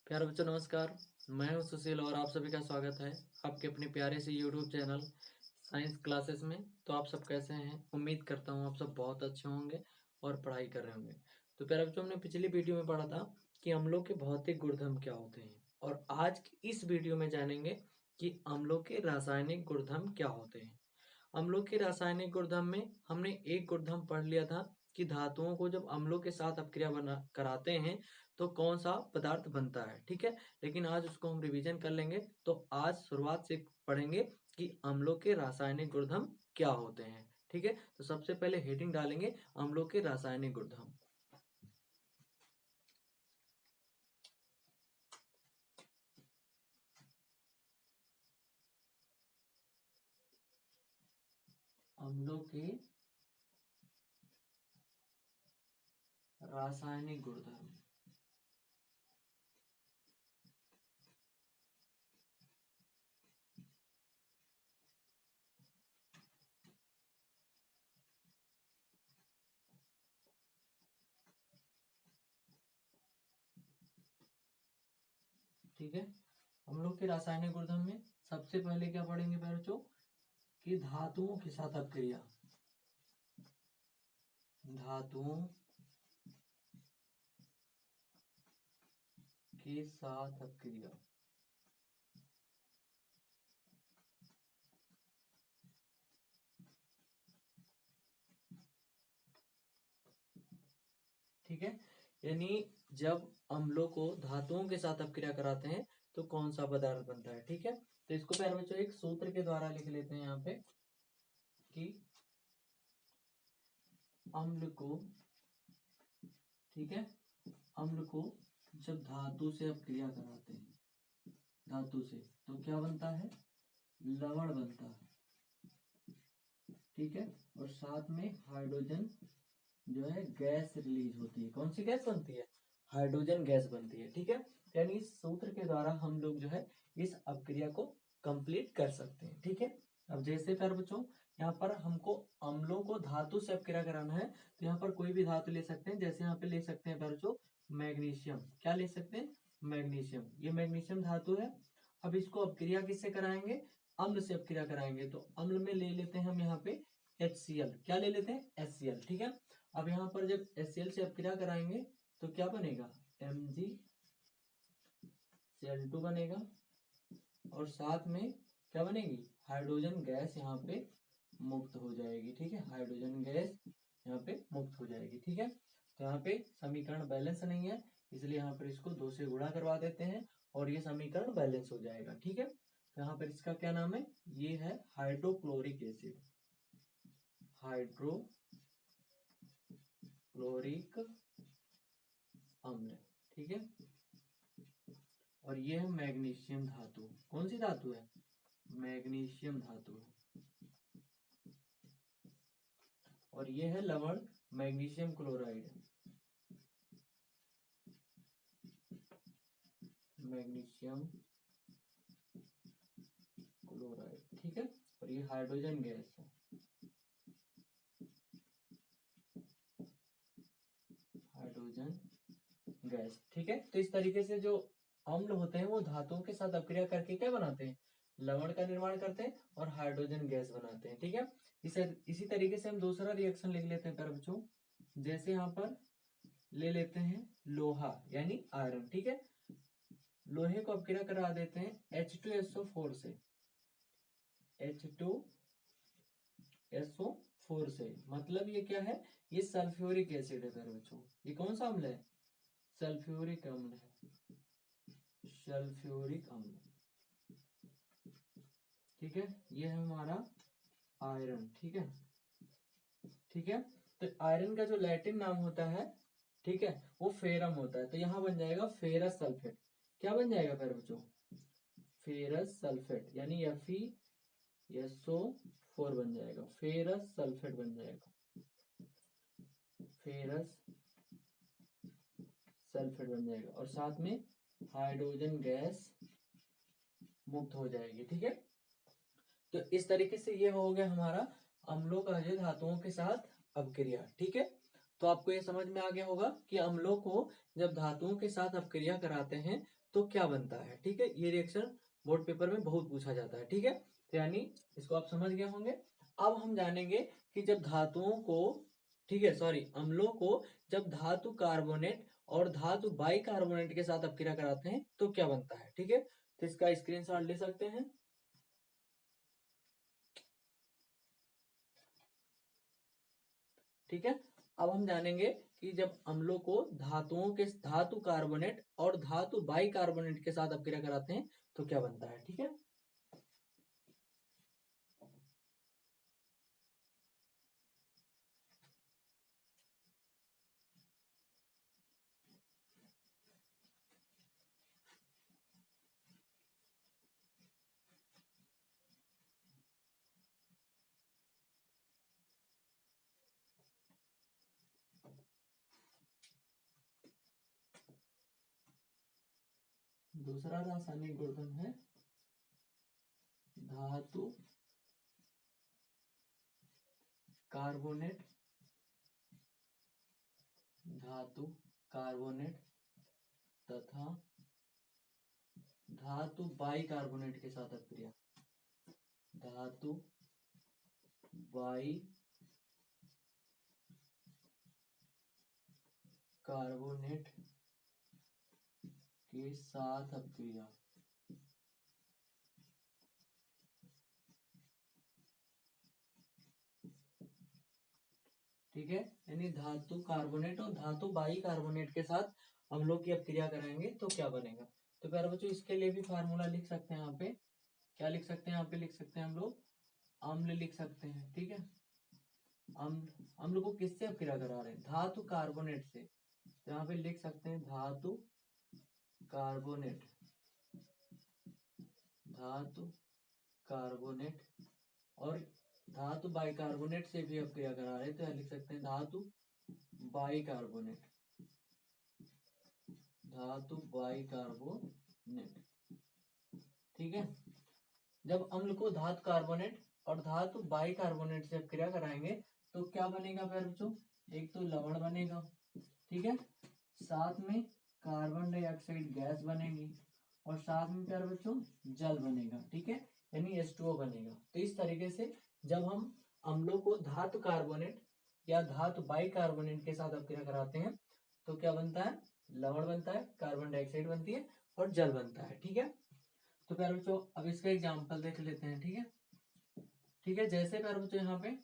प्यारे बच्चों नमस्कार। मैं हूं सुशील और आप सभी का स्वागत है आपके अपने प्यारे से यूट्यूब चैनल साइंस क्लासेस में। तो आप सब कैसे हैं? उम्मीद करता हूं आप सब बहुत अच्छे होंगे और पढ़ाई कर रहे होंगे। तो प्यारे बच्चों, हमने पिछली वीडियो में पढ़ा था कि अम्लों के भौतिक गुणधर्म क्या होते हैं, और आज की इस वीडियो में जानेंगे कि अम्लों के रासायनिक गुणधर्म क्या होते हैं। अम्लों के रासायनिक गुणधर्म में हमने एक गुणधर्म पढ़ लिया था कि धातुओं को जब अम्लों के साथ अपक्रिया बना कराते हैं तो कौन सा पदार्थ बनता है। ठीक है, लेकिन आज उसको हम रिवीजन कर लेंगे। तो आज शुरुआत से पढ़ेंगे कि अम्लों के रासायनिक गुणधर्म क्या होते हैं। ठीक है, तो सबसे पहले हेडिंग डालेंगे अम्लों के रासायनिक गुणधर्म। अम्लों के रासायनिक गुणधर्म। ठीक है, अम्लों के रासायनिक गुणधर्म में सबसे पहले क्या पढ़ेंगे बच्चों कि धातुओं के साथ अपक्रिया। धातुओं के साथ अपक्रिया। ठीक है, यानी जब अम्लों को धातुओं के साथ अपक्रिया कराते हैं तो कौन सा पदार्थ बनता है। ठीक है, तो इसको प्यारे बच्चों एक सूत्र के द्वारा लिख लेते हैं यहाँ पे कि अम्ल को, ठीक है, अम्ल को जब धातु से अपक्रिया कराते हैं, धातु से, तो क्या बनता है? लवण बनता है। ठीक है, और साथ में हाइड्रोजन जो है गैस रिलीज होती है। कौन सी गैस बनती है? हाइड्रोजन गैस बनती है। ठीक है, यानी इस सूत्र के द्वारा हम लोग जो है इस अपक्रिया को कंप्लीट कर सकते हैं। ठीक है, अब जैसे प्यारे बच्चों यहाँ पर हमको अम्लों को धातु से अपक्रिया कराना है, तो यहाँ पर कोई भी धातु ले सकते हैं। जैसे यहाँ पे ले सकते हैं प्यारे बच्चों मैग्नीशियम। क्या ले सकते हैं? मैग्नीशियम। ये मैग्नीशियम धातु है। अब इसको अपक्रिया किससे कराएंगे? अम्ल से अपक्रिया कराएंगे। तो अम्ल में ले लेते हैं हम यहाँ पे HCl। क्या ले लेते हैं? HCl। ठीक है, अब यहाँ पर जब HCl से अपक्रिया कराएंगे तो क्या बनेगा? MgCl2 बनेगा, और साथ में क्या बनेगी? हाइड्रोजन गैस यहाँ पे मुक्त हो जाएगी। ठीक है, हाइड्रोजन गैस यहाँ पे मुक्त हो जाएगी। ठीक है, तो यहाँ पे समीकरण बैलेंस नहीं है, इसलिए यहाँ पर इसको 2 से गुणा करवा देते हैं और ये समीकरण बैलेंस हो जाएगा। ठीक है, तो यहाँ पर इसका क्या नाम है? ये है हाइड्रोक्लोरिक एसिड। हाइड्रोक्लोरिक अम्ल। ठीक है, और ये है मैग्नीशियम धातु। कौन सी धातु है? मैग्नीशियम धातु है। और ये है लवण मैग्नीशियम क्लोराइड। Magnesium chloride. ठीक है, और ये हाइड्रोजन गैस है। Hydrogen gas. ठीक है, तो इस तरीके से जो अम्ल होते हैं वो धातुओं के साथ अपक्रिया करके क्या बनाते हैं? लवण का निर्माण करते हैं और हाइड्रोजन गैस बनाते हैं। ठीक है, इसी तरीके से हम दूसरा रिएक्शन लिख लेते हैं प्यारे बच्चों। जैसे यहाँ पर ले लेते हैं लोहा यानी आयरन। ठीक है, लोहे को अपक्रिया करा देते हैं H2SO4 से। H2SO4 से मतलब ये क्या है? ये सल्फ्यूरिक एसिड है प्यारे बच्चों। ये कौन सा अम्ल है? सल्फ्यूरिक अम्ल है। सल्फ्यूरिक अम्ल। ठीक है, ये है हमारा आयरन। ठीक है, ठीक है, तो आयरन का जो लैटिन नाम होता है, ठीक है, वो फेरम होता है। तो यहां बन जाएगा फेरस सल्फेट। क्या बन जाएगा प्यारे बच्चों? फेरस सल्फेट, यानी FeSO4 बन जाएगा। फेरस सल्फेट बन जाएगा। फेरस सल्फेट बन जाएगा, और साथ में हाइड्रोजन गैस मुक्त हो जाएगी। ठीक है, तो इस तरीके से ये हो गया हमारा अम्लों का जो धातुओं के साथ अपक्रिया। ठीक है, तो आपको ये समझ में आ गया होगा कि अम्लों को जब धातुओं के साथ अपक्रिया कराते हैं तो क्या बनता है। ठीक है, ये रिएक्शन बोर्ड पेपर में बहुत पूछा जाता है। ठीक है, तो यानी इसको आप समझ गए होंगे। अब हम जानेंगे कि जब धातुओं को, ठीक है सॉरी, अम्लों को जब धातु कार्बोनेट और धातु बाइकार्बोनेट के साथ अपक्रिया कराते हैं तो क्या बनता है। ठीक है, तो इसका स्क्रीनशॉट ले सकते हैं। ठीक है, अब हम जानेंगे कि जब अम्लों को धातुओं के धातु कार्बोनेट और धातु बाइकार्बोनेट के साथ अपक्रिया कराते हैं तो क्या बनता है। ठीक है, दूसरा रासायनिक गुणधर्म है धातु कार्बोनेट, धातु कार्बोनेट तथा धातु बाइकार्बोनेट के साथ अपक्रिया, धातु बाई कार्बोनेट के साथ अपक्रिया। ठीक है, यानी धातु कार्बोनेट और धातु बाइकार्बोनेट के साथ हम लोग की अपक्रिया कराएंगे तो क्या बनेगा। तो प्यारे बच्चों इसके लिए भी फार्मूला लिख सकते हैं। यहाँ पे क्या लिख सकते हैं, यहाँ पे लिख सकते हैं हम लोग अम्ल लिख सकते हैं। ठीक है, अम्ल, अम्ल को किससे अपक्रिया करा रहे हैं, धातु कार्बोनेट से। तो यहाँ पे लिख सकते हैं धातु कार्बोनेट, धातु कार्बोनेट, और धातु बाइकार्बोनेट से भी अपक्रिया करा रहे हैं तो यहाँ लिख सकते हैं धातु बाइकार्बोनेट, धातु बाइकार्बोनेट। ठीक है, जब अम्ल को धातु कार्बोनेट और धातु बाइकार्बोनेट से अपक्रिया कराएंगे तो क्या बनेगा प्यारे बच्चों, एक तो लवण बनेगा। ठीक है, साथ में कार्बन डाइऑक्साइड गैस बनेगी और साथ में प्यारे बच्चों जल बनेगा। ठीक है, यानी H2O बनेगा। तो इस तरीके से जब हम अम्लों को धातु कार्बोनेट या धातु बाइकार्बोनेट के साथ अपक्रिया कराते हैं तो क्या बनता है, लवण बनता है, कार्बन डाइऑक्साइड बनती है और जल बनता है। ठीक है, तो प्यारे बच्चों अब इसका एग्जाम्पल देख लेते हैं। ठीक है, ठीक है, जैसे प्यारे बच्चों यहाँ पे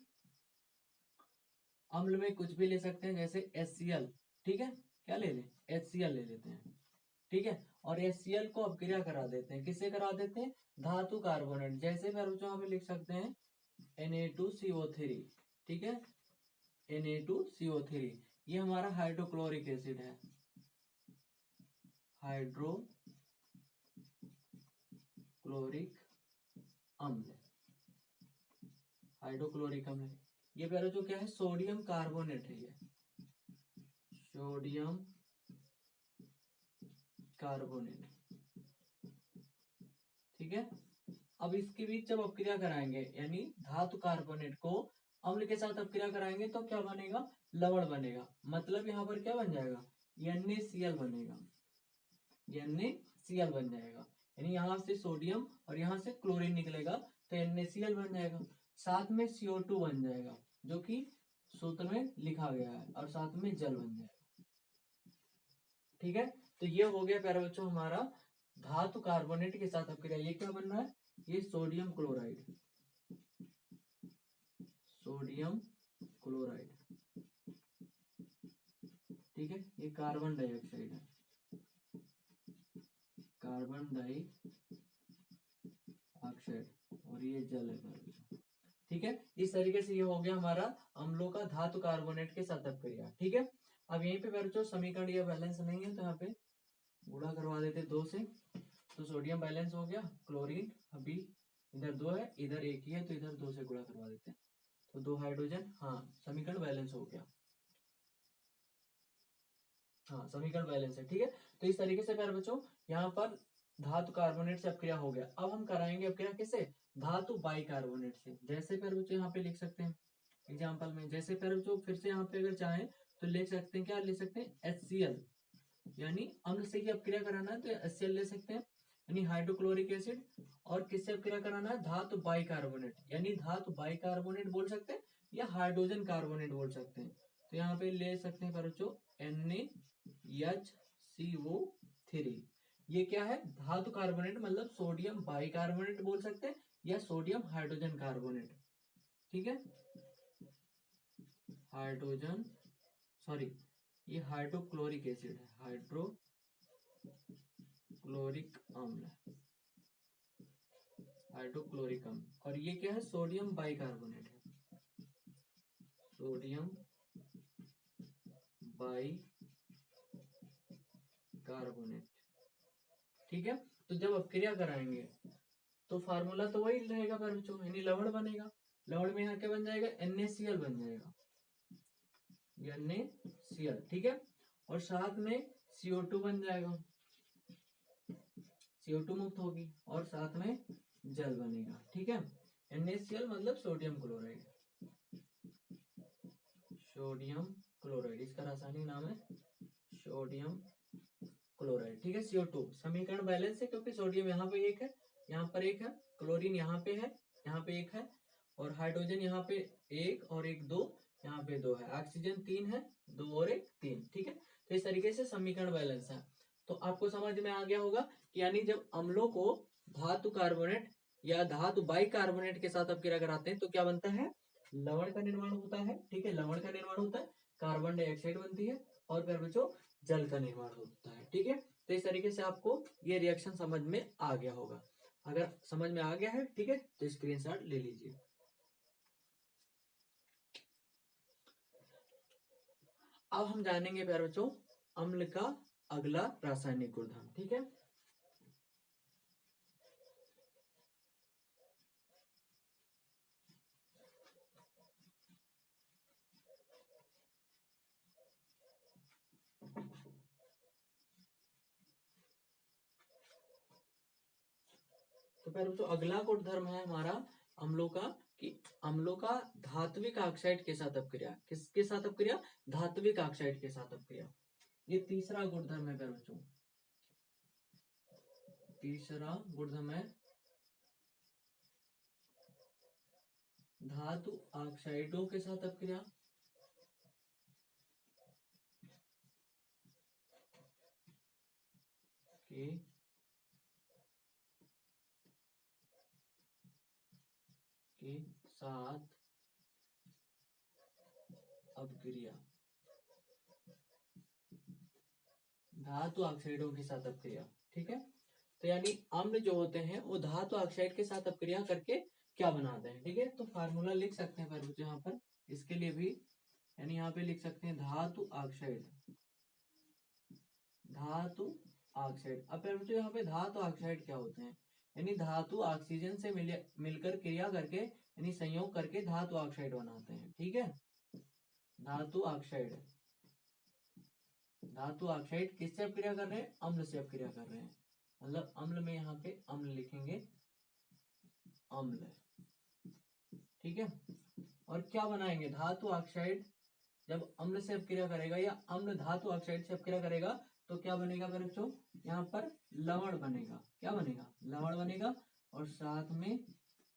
अम्ल में कुछ भी ले सकते हैं, जैसे HCl। ठीक है, क्या ले लें, HCl ले लेते हैं। ठीक है, और HCl को अपक्रिया करा देते हैं, किससे करा देते हैं, धातु कार्बोनेट। जैसे प्यारे बच्चों यहाँ पे लिख सकते हैं Na2CO3। ठीक है, Na2CO3 ये हमारा हाइड्रोक्लोरिक एसिड है, हाइड्रोक्लोरिक अम्ल, हाइड्रोक्लोरिक अम्ल। ये प्यारे जो क्या है, सोडियम कार्बोनेट है, ये सोडियम कार्बोनेट। ठीक है, अब इसके बीच जब अपक्रिया कराएंगे यानी धातु कार्बोनेट को अम्ल के साथ अपक्रिया कराएंगे तो क्या बनेगा, लवण बनेगा। मतलब यहाँ पर क्या बन जाएगा, NaCl बनेगा, NaCl बन जाएगा। यानी यहाँ से सोडियम और यहाँ से क्लोरीन निकलेगा तो NaCl बन जाएगा। साथ में CO2 बन जाएगा जो कि सूत्र में लिखा गया है, और साथ में जल बन जाएगा। ठीक है, तो ये हो गया प्यारे बच्चों हमारा धातु कार्बोनेट के साथ अपक्रिया। ये क्या बन रहा है, ये सोडियम क्लोराइड, सोडियम क्लोराइड। ठीक है, ये कार्बन डाइऑक्साइड है, कार्बन डाइऑक्साइड, और ये जल है। ठीक है, इस तरीके से ये हो गया हमारा अम्लों का धातु कार्बोनेट के साथ अपक्रिया। ठीक है, अब यहीं पे बच्चों समीकरण ये बैलेंस नहीं है तो यहाँ पे गुणा करवा देते 2 से। तो सोडियम बैलेंस हो गया, क्लोरीन अभी इधर 2 है, इधर 1 ही है, तो इधर 2 से गुणा करवा देते हैं तो 2 हाइड्रोजन। हाँ, समीकरण बैलेंस हो गया, हाँ समीकरण बैलेंस है। ठीक है, तो इस तरीके से प्यारे बच्चों यहाँ पर धातु कार्बोनेट से अपक्रिया हो गया। अब हम कराएंगे अपक्रिया किससे, धातु बाइकार्बोनेट से। जैसे प्यारे बच्चों यहाँ पे लिख सकते हैं एग्जाम्पल में, जैसे प्यारे बच्चों फिर से यहाँ पे अगर चाहें तो लिख सकते हैं, क्या लिख सकते हैं, HCl। यानी अम्ल से ही अपक्रिया कराना है तो HCl ले सकते हैं, यानी हाइड्रोक्लोरिक एसिड। और किससे अपक्रिया कराना है, धातु बाइकार्बोनेट, यानी धातु बाइकार्बोनेट बोल सकते हैं या हाइड्रोजन कार्बोनेट बोल सकते हैं। तो यहाँ पे ले सकते हैं बच्चों NaHCO3। ये क्या है, धातु कार्बोनेट, मतलब सोडियम बाइकार्बोनेट बोल सकते हैं या सोडियम हाइड्रोजन कार्बोनेट। ठीक है, हाइड्रोजन, सॉरी ये हाइड्रोक्लोरिक एसिड है, हाइड्रोक्लोरिक अम्ल, हाइड्रोक्लोरिक अम्ल। और ये क्या है, सोडियम बाइकार्बोनेट है, सोडियम बाइकार्बोनेट। ठीक है, तो जब अपक्रिया कराएंगे तो फार्मूला तो वही रहेगा पर बच्चों, यानी लवण बनेगा। लवण में यहाँ क्या बन जाएगा, NaCl बन जाएगा, NaCl। ठीक है, और साथ में CO2 बन जाएगा, CO2 मुक्त होगी, और साथ में जल बनेगा। ठीक है, NaCl मतलब सोडियम क्लोराइड, सोडियम क्लोराइड इसका रासायनिक नाम है सोडियम क्लोराइड। ठीक है, CO2 समीकरण बैलेंस है क्योंकि सोडियम यहाँ पे एक है, यहाँ पर एक है, क्लोरीन यहाँ पे है, यहाँ पे एक है, और हाइड्रोजन यहाँ पे एक और एक दो, यहाँ पे दो है, ऑक्सीजन 3 है, 2 और 1 3। ठीक है, तो इस तरीके से समीकरण बैलेंस है। तो आपको समझ में आ गया होगा कि यानी जब अम्लों को धातु कार्बोनेट या धातु बाइकार्बोनेट के साथ अपक्रिया कराते हैं तो क्या बनता है, लवण का निर्माण होता है। ठीक है, लवण का निर्माण होता है, कार्बन डाइऑक्साइड बनती है, और फिर बच्चों जल का निर्माण होता है। ठीक है, तो इस तरीके से आपको ये रिएक्शन समझ में आ गया होगा। अगर समझ में आ गया है, ठीक है, तो स्क्रीनशॉट ले लीजिए। अब हम जानेंगे प्यारे बच्चों अम्ल का अगला रासायनिक गुणधर्म। ठीक है, तो प्यारे बच्चों अगला गुणधर्म है हमारा अम्लों का, कि अम्लों का धात्विक ऑक्साइड के साथ अपक्रिया। किसके साथ अपक्रिया, धात्विक ऑक्साइड के साथ अपक्रिया। ये तीसरा गुणधर्म है प्यारे बच्चों, तीसरा गुणधर्म है धातु ऑक्साइडों के साथ अपक्रिया। के साथ अपक्रिया, धातु ऑक्साइडों के साथ अपक्रिया। ठीक है, तो यानी अम्ल जो होते हैं वो धातु ऑक्साइड के साथ अपक्रिया करके क्या बनाते हैं। ठीक है, तो फार्मूला लिख सकते हैं बच्चों यहाँ पर, इसके लिए भी, यानी यहाँ पे लिख सकते हैं धातु ऑक्साइड, धातु ऑक्साइड। अब बच्चों यहाँ पे धातु ऑक्साइड क्या होते हैं, यानी धातु ऑक्सीजन से मिलकर क्रिया करके, यानी संयोग करके धातु ऑक्साइड बनाते हैं। ठीक है, धातु ऑक्साइड, धातु ऑक्साइड किससे अपक्रिया कर रहे हैं, अम्ल से अपक्रिया कर रहे हैं, मतलब अम्ल में यहाँ पे अम्ल लिखेंगे, अम्ल। ठीक है, और क्या बनाएंगे, धातु ऑक्साइड जब अम्ल से अपक्रिया करेगा या अम्ल धातु ऑक्साइड से अपक्रिया करेगा तो क्या बनेगा बच्चों, यहाँ पर लवण बनेगा। क्या बनेगा, लवण बनेगा, और साथ में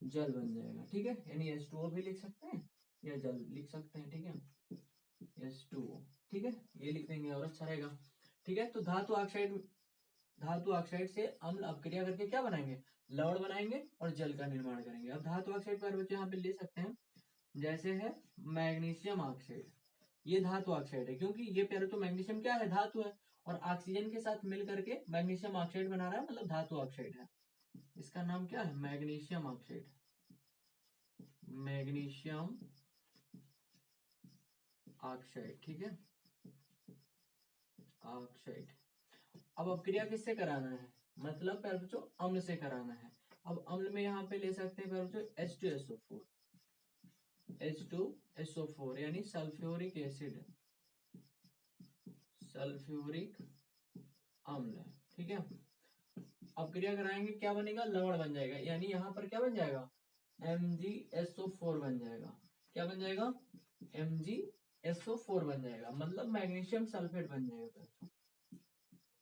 जल बन जाएगा। ठीक है, यानी H2O भी लिख सकते हैं या जल लिख सकते हैं। ठीक है, H2O। ठीक है, ये लिख देंगे और अच्छा रहेगा। ठीक है, तो धातु ऑक्साइड से अम्ल अपक्रिया करके क्या बनाएंगे, लवण बनाएंगे और जल का निर्माण करेंगे। अब धातु ऑक्साइड पर बच्चे यहाँ पे ले सकते हैं, जैसे है मैग्नीशियम ऑक्साइड, ये धातु ऑक्साइड है क्योंकि ये प्यारे तो मैग्नीशियम क्या है, धातु है, और ऑक्सीजन के साथ मिल करके मैग्नीशियम ऑक्साइड बना रहा है, मतलब धातु ऑक्साइड है। इसका नाम क्या है, मैग्नीशियम ऑक्साइड, मैग्नीशियम ऑक्साइड। ठीक है, ऑक्साइड। अब अपक्रिया किससे कराना है, मतलब प्यारे बच्चों अम्ल से कराना है। अब अम्ल में यहाँ पे ले सकते हैं प्यारे बच्चों H2SO4, H2SO4 यानी सल्फ्यूरिक एसिड, सल्फ्यूरिक अम्ल। ठीक है, अपक्रिया कराएंगे क्या बनेगा, लवण बन जाएगा, यानी यहाँ पर क्या बन जाएगा, MgSO4 बन जाएगा। क्या बन जाएगा, MgSO4 बन जाएगा, मतलब मैग्नीशियम सल्फेट बन जाएगा।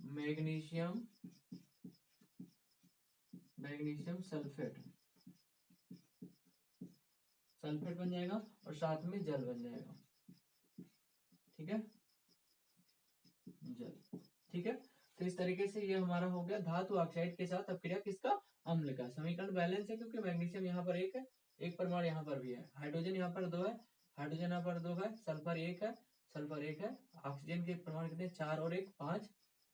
मैग्नीशियम सल्फेट बन जाएगा और साथ में जल बन जाएगा। ठीक है, जल। ठीक है, तो इस तरीके से ये हमारा हो गया धातु ऑक्साइड के साथ अपक्रिया किसका, अम्ल का। समीकरण बैलेंस है क्योंकि मैग्नीशियम यहाँ पर एक है, एक परमाणु यहाँ पर भी है, हाइड्रोजन यहाँ पर 2 है, हाइड्रोजन यहाँ पर 2 है, सल्फर 1 है, सल्फर 1 है, ऑक्सीजन के परमाणु कितने, 4 और 1 5,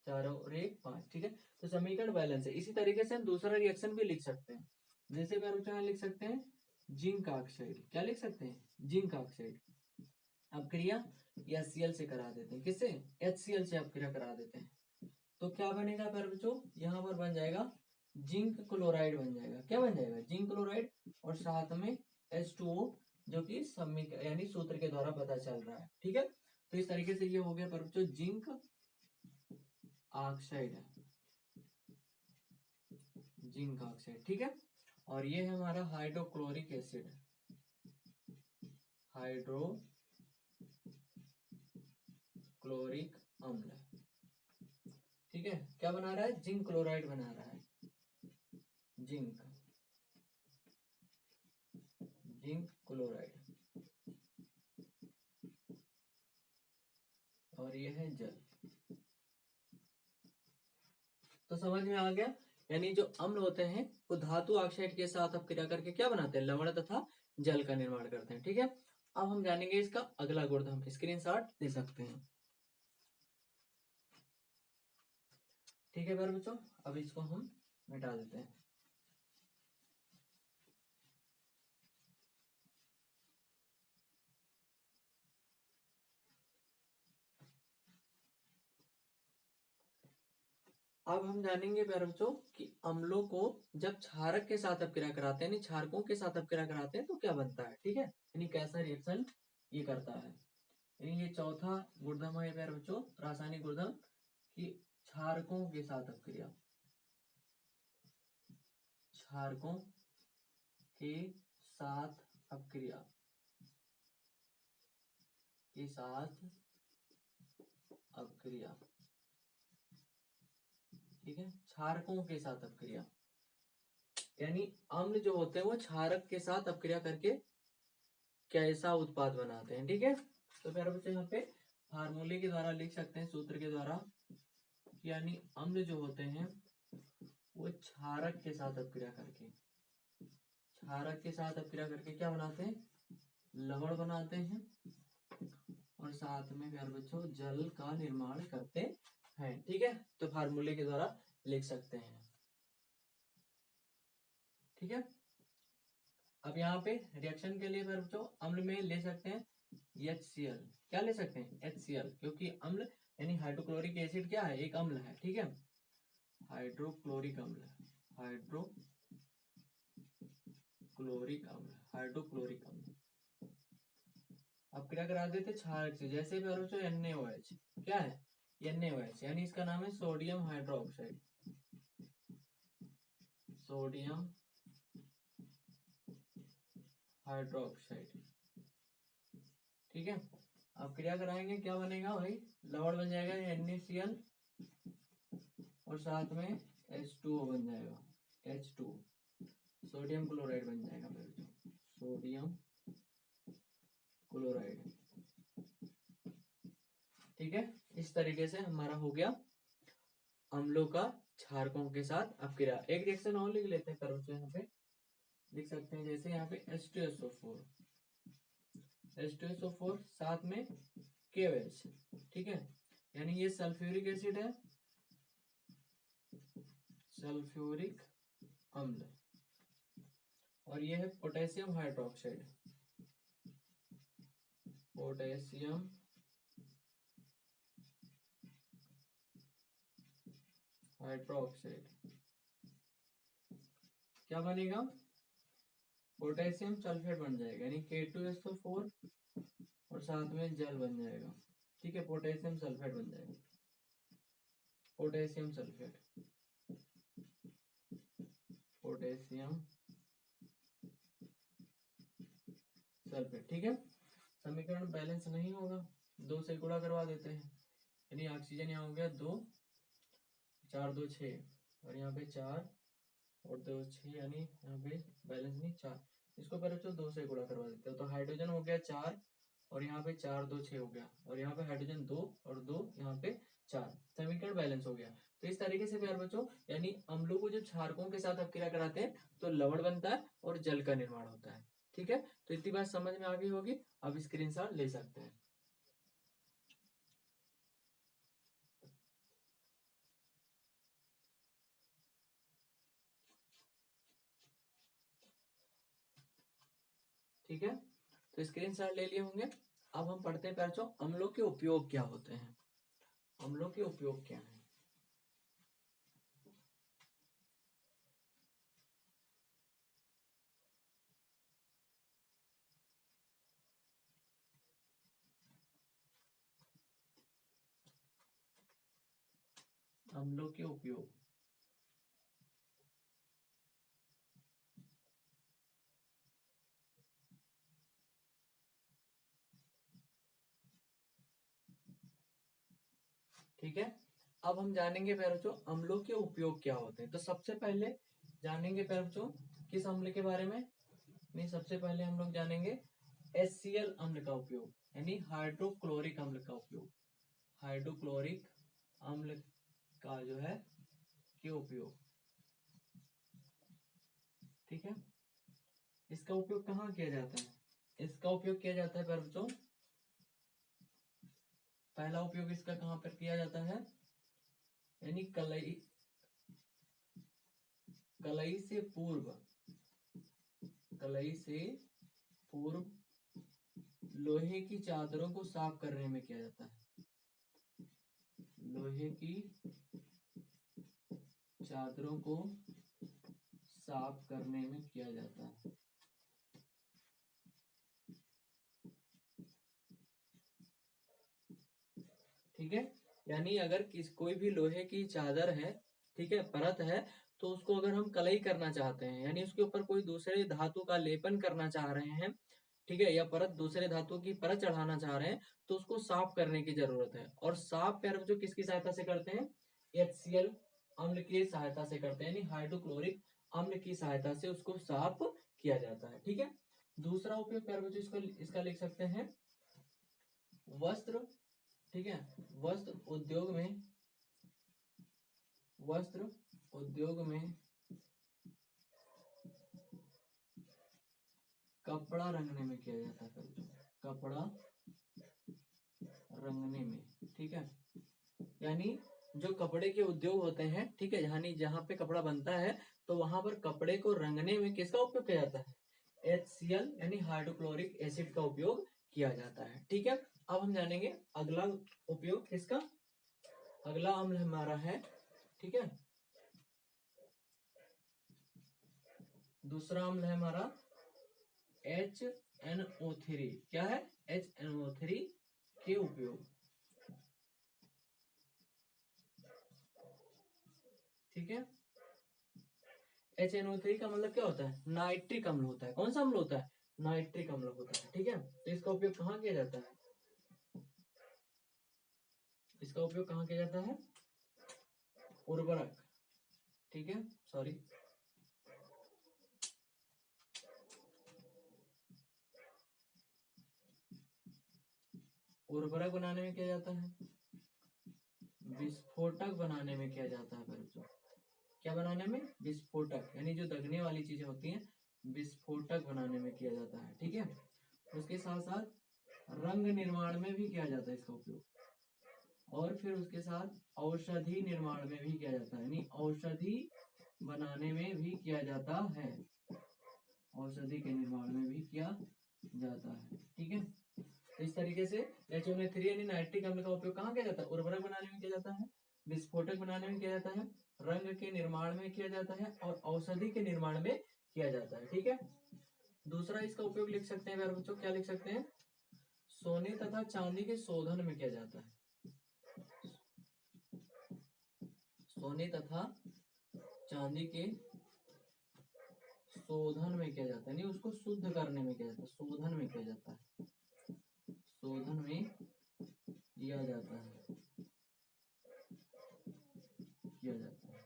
4 और 1 5। ठीक है, तो समीकरण बैलेंस है। इसी तरीके से हम दूसरा रिएक्शन भी लिख सकते हैं, जैसे लिख सकते हैं जिंक ऑक्साइड। क्या लिख सकते हैं, जिंक ऑक्साइड। अपक्रिया HCl से करा देते हैं, किससे, HCl से अपक्रिया करा देते हैं। तो क्या बनेगा प्यारे बच्चों, यहाँ पर बन जाएगा जिंक क्लोराइड बन जाएगा। क्या बन जाएगा, जिंक क्लोराइड, और साथ में H2O, जो कि यानी सूत्र के द्वारा पता चल रहा है। ठीक है, तो इस तरीके से ये हो गया प्यारे बच्चों जिंक ऑक्साइड है, जिंक ऑक्साइड। ठीक है, और ये है हमारा हाइड्रोक्लोरिक एसिड, हाइड्रोक्लोरिक अम्ल। ठीक है, क्या बना रहा है, जिंक क्लोराइड बना रहा है, जिंक क्लोराइड, और ये है जल। तो समझ में आ गया, यानी जो अम्ल होते हैं वो धातु ऑक्साइड के साथ अपक्रिया करके क्या बनाते हैं, लवण तथा जल का निर्माण करते हैं। ठीक है, अब हम जानेंगे इसका अगला गुण, हम स्क्रीनशॉट दे सकते हैं। ठीक है प्यारे बच्चों, अब इसको हम मिटा देते हैं। अब हम जानेंगे प्यारे बच्चों कि अम्लों को जब क्षारक के साथ अपक्रिया कराते हैं, यानी क्षारकों के साथ अपक्रिया कराते हैं तो क्या बनता है। ठीक है, यानी कैसा रिएक्शन ये करता है। यानी ये चौथा गुणधर्म है प्यारे बच्चों, रासायनिक गुणधर्म, कि क्षारकों के साथ अपक्रिया, क्षारकों के साथ अपक्रिया के साथ अपक्रिया। ठीक है, क्षारकों के साथ अपक्रिया, यानी अम्ल जो होते हैं वो क्षारक के साथ अपक्रिया करके कैसा उत्पाद बनाते हैं। ठीक है, तो प्यारे बच्चे यहाँ पे फार्मूले के द्वारा लिख सकते हैं, सूत्र के द्वारा, यानी अम्ल जो होते हैं वो क्षारक के साथ अपक्रिया करके, क्षारक के साथ अपक्रिया करके क्या बनाते हैं, लवण बनाते हैं, और साथ में प्यारे बच्चों जल का निर्माण करते हैं। ठीक है, तो फार्मूले के द्वारा लिख सकते हैं। ठीक है, अब यहाँ पे रिएक्शन के लिए प्यारे बच्चों अम्ल में ले सकते हैं HCl। क्या ले सकते हैं, HCl, क्योंकि अम्ल यानी हाइड्रोक्लोरिक एसिड क्या है, एक अम्ल है। ठीक है, हाइड्रोक्लोरिक अम्ल, हाइड्रोक्लोरिक अम्ल, हाइड्रोक्लोरिक अम्ल अब क्या करा देते क्षारक से, जैसे प्यारे बच्चों NaOH, क्या है NaOH, यानी इसका नाम है सोडियम हाइड्रोक्साइड, सोडियम हाइड्रोक्साइड। ठीक है, अब क्रिया कराएंगे, क्या बनेगा भाई, लवण बन जाएगा NaCl, और साथ में H2O बन जाएगा, H2, सोडियम क्लोराइड बन जाएगा मेरे को, सोडियम क्लोराइड। ठीक है, इस तरीके से हमारा हो गया अम्लों का क्षारकों के साथ अपक्रिया। एक रिएक्शन और लिख लेते हैं करो, यहाँ पे लिख सकते हैं, जैसे यहाँ पे H2SO4, H2SO4 साथ में KOH। ठीक है, यानी ये सल्फ्यूरिक एसिड है, सल्फ्यूरिक अम्ल, और ये है पोटेशियम हाइड्रोक्साइड, पोटेशियम हाइड्रोक्साइड। क्या बनेगा, पोटेशियम सल्फेट बन जाएगा, यानी K2SO4 और साथ में जल बन जाएगा। ठीक है, पोटेशियम सल्फेट बन जाएगा, पोटेशियम सल्फेट, पोटेशियम सल्फेट। ठीक है, समीकरण बैलेंस नहीं होगा, 2 से गुणा करवा देते हैं, यानी ऑक्सीजन यहाँ हो गया 2, 4 2 6 और यहाँ पे 4 और 2 6, यानी यहाँ पे बैलेंस नहीं 4। इसको पहले तो 2 से गुणा करवा देते हैं, तो हाइड्रोजन हो गया 4 और यहाँ पे 4 2 6 हो गया, और यहाँ पे हाइड्रोजन 2 और 2 यहाँ पे 4, समीकरण बैलेंस हो गया। तो इस तरीके से प्यारे बच्चों, यानी अम्लों को जब क्षारकों के साथ अपक्रिया कराते हैं तो लवण बनता है और जल का निर्माण होता है। ठीक है, तो इतनी बात समझ में आ गई होगी, अब स्क्रीनशॉट ले सकते हैं। ठीक है, तो स्क्रीनशॉट ले लिए होंगे। अब हम पढ़ते हैं बच्चों, अम्लों के उपयोग क्या होते हैं। अम्लों के उपयोग क्या है। अम्लों के उपयोग, ठीक है। अब हम जानेंगे बच्चों अम्लों के उपयोग क्या होते हैं। तो सबसे पहले जानेंगे बच्चों किस अम्ल के बारे में। नहीं, सबसे पहले हम लोग जानेंगे HCl अम्ल का उपयोग, यानी हाइड्रोक्लोरिक अम्ल का उपयोग। हाइड्रोक्लोरिक अम्ल का जो है के उपयोग, ठीक है। इसका उपयोग कहाँ किया जाता है। इसका उपयोग किया जाता है बच्चों, पहला उपयोग इसका कहाँ पर किया जाता है, यानी कलई, कलई से पूर्व, कलई से पूर्व लोहे की चादरों को साफ करने में किया जाता है। लोहे की चादरों को साफ करने में किया जाता है। ठीक है, यानी अगर कोई भी लोहे की चादर है, ठीक है, परत है, तो उसको अगर हम कलई करना चाहते हैं, यानी उसके ऊपर कोई दूसरे धातु का लेपन करना चाह रहे हैं, ठीक है, या परत दूसरे धातु की परत चढ़ाना चाह रहे हैं, तो उसको साफ करने की जरूरत है। और साफ प्यारे बच्चों किसकी सहायता से करते हैं, HCl अम्ल की सहायता से करते हैं, यानी हाइड्रोक्लोरिक अम्ल की सहायता से उसको साफ किया जाता है। ठीक है, दूसरा उपयोग प्यारे बच्चों इसका लिख सकते हैं वस्त्र, ठीक है, वस्त्र उद्योग में, वस्त्र उद्योग में कपड़ा रंगने में किया जाता है। कपड़ा रंगने में, ठीक है, यानी जो कपड़े के उद्योग होते हैं, ठीक है, यानी जहाँ पे कपड़ा बनता है, तो वहां पर कपड़े को रंगने में किसका उपयोग किया जाता है, HCl यानी हाइड्रोक्लोरिक एसिड का उपयोग किया जाता है। ठीक है, अब हम जानेंगे अगला उपयोग किसका। अगला अम्ल हमारा है, ठीक है, दूसरा अम्ल है हमारा HNO3। क्या है, HNO3 के उपयोग, ठीक है। HNO3 का मतलब क्या होता है, नाइट्रिक अम्ल होता है। कौन सा अम्ल होता है, नाइट्रिक अम्ल होता है। ठीक है, तो इसका उपयोग कहाँ किया जाता है, इसका उपयोग कहाँ किया जाता है, उर्वरक, ठीक है, सॉरी, उर्वरक बनाने में किया जाता है, विस्फोटक बनाने में किया जाता है बच्चों। क्या बनाने में, विस्फोटक, यानी जो दगने वाली चीजें होती हैं, विस्फोटक बनाने में किया जाता है। ठीक है, उसके साथ साथ रंग निर्माण में भी किया जाता है इसका उपयोग, और फिर उसके साथ औषधि निर्माण में भी किया जाता है, यानी औषधि बनाने में भी किया जाता है, औषधि के निर्माण में भी किया जाता है। ठीक है, तो इस तरीके से HNO3 यानी नाइट्रिक अम्ल का उपयोग कहाँ किया जाता है, उर्वरक बनाने में किया जाता है, विस्फोटक बनाने में किया जाता है, रंग के निर्माण में किया जाता है, और औषधि के निर्माण में किया जाता है। ठीक है, दूसरा इसका उपयोग लिख सकते हैं बच्चों, क्या लिख सकते हैं, सोने तथा चांदी के शोधन में किया जाता है। सोने तथा चांदी के शोधन में किया जाता है, नहीं उसको शुद्ध करने में किया जाता है, शोधन में किया जाता है, शोधन में किया जाता है, किया जाता है।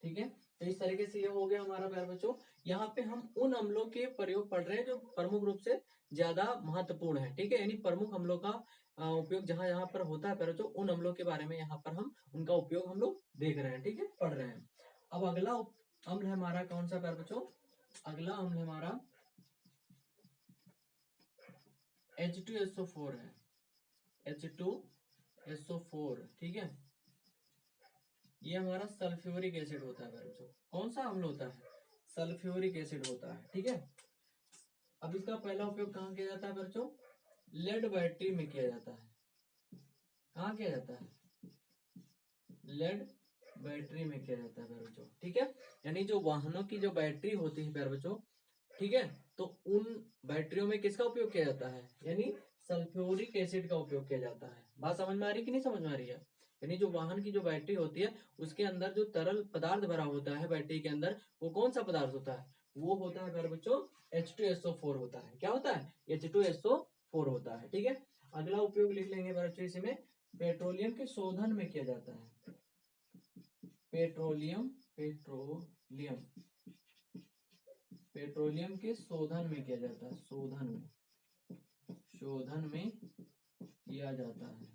ठीक है, तो इस तरीके से ये हो गया हमारा प्यारे बच्चों। यहाँ पे हम उन अम्लों के प्रयोग पढ़ रहे हैं जो प्रमुख रूप से ज्यादा महत्वपूर्ण है। ठीक है, यानी प्रमुख अम्लों का उपयोग जहां जहां पर होता है प्यारे बच्चों, उन अम्लों के बारे में यहाँ पर हम उनका उपयोग हम लोग देख रहे हैं। ठीक है, पढ़ रहे हैं। अब अगला अम्ल है हमारा कौन सा प्यारे बच्चों? अगला अम्ल है हमारा H2SO4 है, H2SO4। ठीक है, ये हमारा सल्फ्यूरिक एसिड होता है बच्चों। कौन सा अम्ल होता है? सल्फ्यूरिक एसिड होता है। ठीक है, अब इसका पहला उपयोग कहाँ किया जाता है बच्चों? लेड बैटरी में किया जाता है। कहाँ किया जाता है? लेड बैटरी में किया जाता है प्यारे बच्चों। ठीक है, यानी जो वाहनों की जो बैटरी होती है प्यारे बच्चों, ठीक है, तो उन बैटरियों में किसका उपयोग किया जाता है? यानी सल्फ्यूरिक एसिड का उपयोग किया जाता है। बात समझ में आ रही है कि नहीं समझ में आ रही है? यानी जो वाहन की जो बैटरी होती है उसके अंदर जो तरल पदार्थ भरा होता है बैटरी के अंदर, वो कौन सा पदार्थ होता है? वो होता है प्यारे बच्चों H2SO4 होता है। क्या होता है? H2SO4 होता है। ठीक है, अगला उपयोग लिख लेंगे प्यारे बच्चों इसमें, पेट्रोलियम के शोधन में किया जाता है। पेट्रोलियम पेट्रोलियम पेट्रोलियम के शोधन में किया जाता है। शोधन में किया जाता है।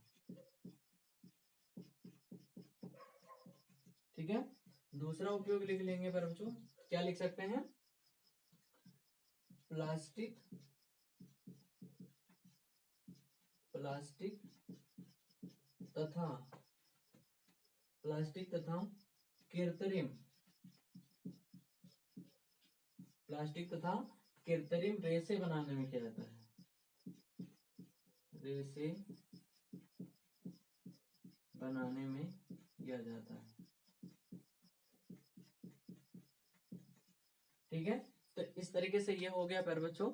ठीक है, दूसरा उपयोग लिख लेंगे पर बच्चों, क्या लिख सकते हैं? प्लास्टिक तथा कृत्रिम रेसे बनाने में किया जाता है। रेसे बनाने में किया जाता है। ठीक है, तो इस तरीके से ये हो गया प्यारे बच्चों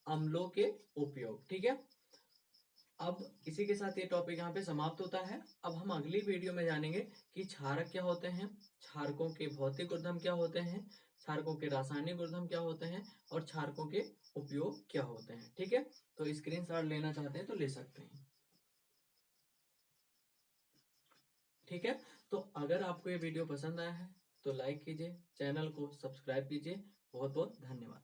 अम्लों के उपयोग। ठीक है, अब इसी के साथ ये टॉपिक यहाँ पे समाप्त होता है। अब हम अगली वीडियो में जानेंगे कि क्षारक क्या होते हैं, क्षारकों के भौतिक गुणधर्म क्या होते हैं, क्षारकों के रासायनिक गुणधर्म क्या होते हैं, और क्षारकों के उपयोग क्या होते हैं। ठीक है, तो स्क्रीनशॉट लेना चाहते हैं तो ले सकते हैं। ठीक है, तो अगर आपको ये वीडियो पसंद आया है तो लाइक कीजिए, चैनल को सब्सक्राइब कीजिए। बहुत बहुत धन्यवाद।